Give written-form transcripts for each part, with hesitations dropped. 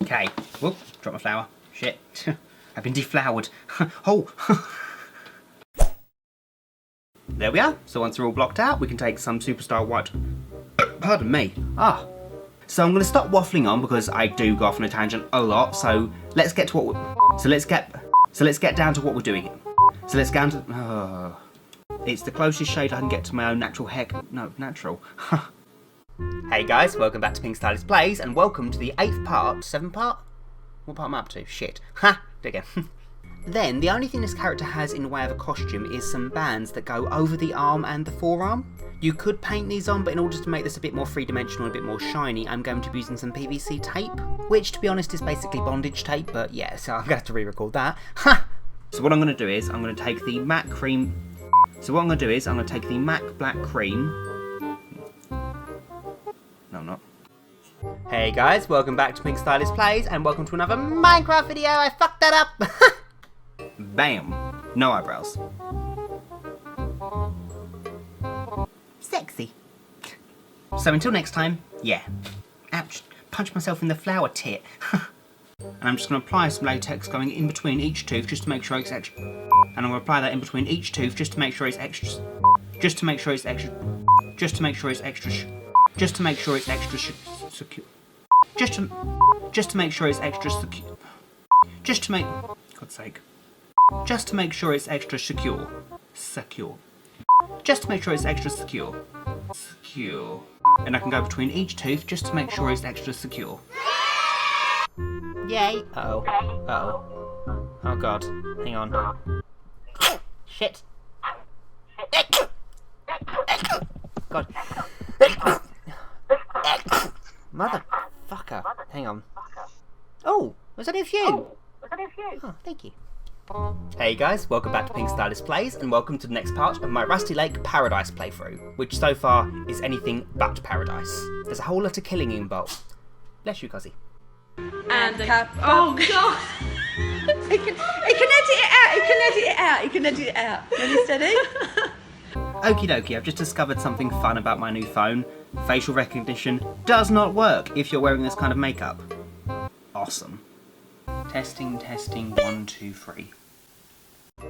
Okay. Whoop, drop my flower. Shit. I've been deflowered. Oh! There we are. So once they're all blocked out, we can take some superstar white. Pardon me. So I'm going to stop waffling on because I do go off on a tangent a lot. So let's get to what we're... So let's get down to what we're doing. So let's go down to... It's the closest shade I can get to my own natural natural. Hey guys, welcome back to PinkStylist Plays, and welcome to the 8th part, 7th part? What part am I up to? Shit. Ha! Do it again. Then, the only thing this character has in the way of a costume is some bands that go over the arm and the forearm. You could paint these on, but in order to make this a bit more three-dimensional and a bit more shiny, I'm going to be using some PVC tape, which, to be honest, is basically bondage tape, but yeah, so I'm going to have to re-record that. Ha! So what I'm going to do is, I'm going to take the MAC cream... So what I'm going to do is, I'm going to take the MAC black cream... No, I'm not. Hey guys, welcome back to PinkStylist Plays, and welcome to another Minecraft video. I fucked that up! Bam! No eyebrows. Sexy. So until next time, yeah. Ouch, punch myself in the flower tit. And I'm just going to apply some latex going in between each tooth just to make sure it's extra. And I'm going to apply that in between each tooth just to make sure it's extra. Just to make sure it's extra. Just to make sure it's extra. Just to make sure it's extra secure. Just to make sure it's extra secure. Just to make... God's sake. Just to make sure it's extra secure. Secure. Just to make sure it's extra secure. Secure. And I can go between each tooth just to make sure it's extra secure. Yay! Uh-oh. Uh-oh. Oh god. Hang on. Shit. God. Motherfucker. Hang on. Oh! Was only a few! Oh, thank you. Hey guys, welcome back to PinkStylist Plays, and welcome to the next part of my Rusty Lake Paradise playthrough, which so far is anything but paradise. There's a whole lot of killing involved. Bless you, Cozzy. And cap. Oh god! He can edit it out. He can edit it out. He can edit it out. Ready, steady? Okie dokie, I've just discovered something fun about my new phone. Facial recognition does not work if you're wearing this kind of makeup. Awesome. Testing, 1, 2, 3.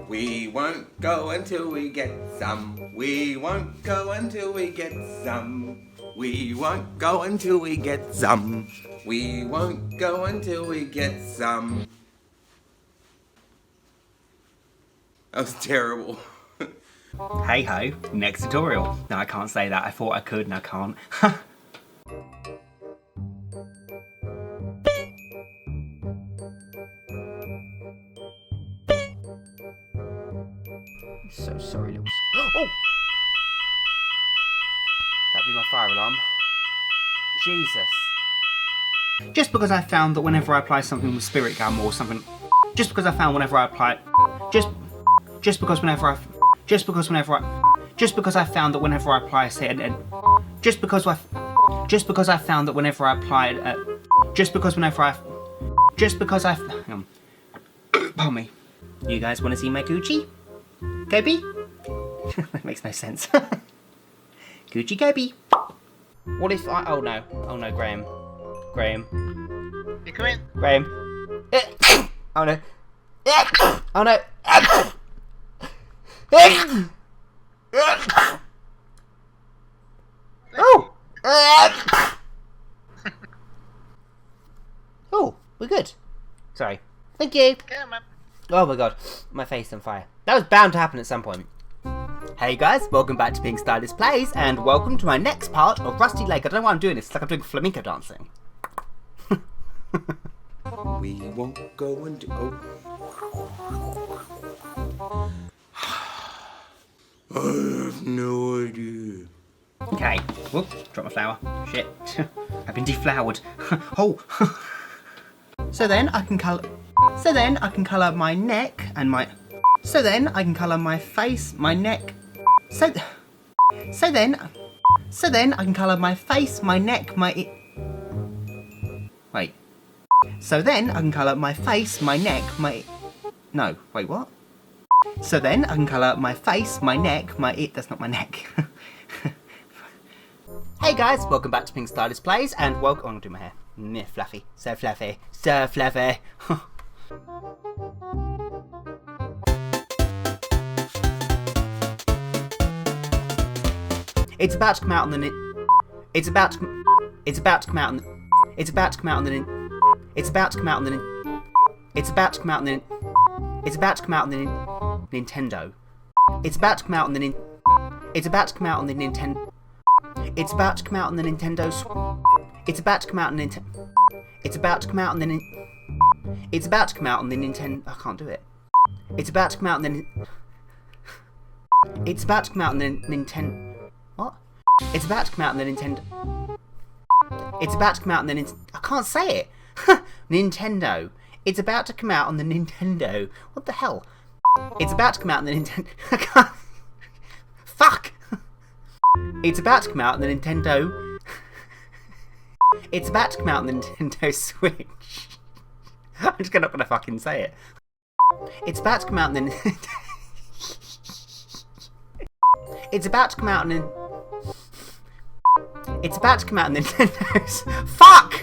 We won't go until we get some. We won't go until we get some. We won't go until we get some. We won't go until we get some. That was terrible. Hey ho, next tutorial. No, I can't say that. I thought I could and I can't. I'm so sorry, little... Oh! That'd be my fire alarm. Jesus. Just because I found that whenever I apply something with spirit gum or something... Just because I found whenever I apply... Just because I found that whenever I apply, say, just because I found that whenever I apply, hang on. Pardon me. You guys want to see my Gucci? Gobi? That makes no sense. Gucci Gobi. What if I, oh no, Graham. You come in. Graham. Oh no. Oh no. Oh! Oh, we're good. Sorry. Thank you. Come on. Oh my god, my face on fire. That was bound to happen at some point. Hey guys, welcome back to PinkStylist Plays, and welcome to my next part of Rusty Lake. I don't know why I'm doing this. It's like I'm doing flamenco dancing. We won't go until... I have no idea. Okay. Whoop, drop my flower. Shit. I've been deflowered. Oh. So then I can colour my neck and my... So then I can colour my face, my neck... So then I can colour my face, my neck, my... Wait. So then I can colour my face, my neck, my... No, wait, what? So then I can colour my face, my neck, my... That's not my neck. Hey guys, welcome back to PinkStylist Plays, and welcome... Oh, I'm gonna do my hair. Fluffy. So fluffy. So fluffy. It's about to come out on the It's about to come out on the It's about to come out on the It's about to come out on the It's about to come out on the It's about to come out on the Nintendo. It's about to come out on the It's about to come out on the Nintendo. It's about to come out on the Nintendo. It's about to come out on Nintendo. It's about to come out on the It's about to come out on the Nintendo. I can't do it. It's about to come out on the It's about to come out on the Nintendo. What? It's about to come out on the Nintendo. It's about to come out on the I can't say it. Nintendo. It's about to come out on the Nintendo. What the hell? It's about to come out on the Nintendo. I can't. Fuck. It's about to come out on the Nintendo. It's about to come out on the Nintendo Switch. I'm just not gonna fucking say it. It's about to come out on the. It's about to come out on the. It's about to come out on Nintendo's. Fuck!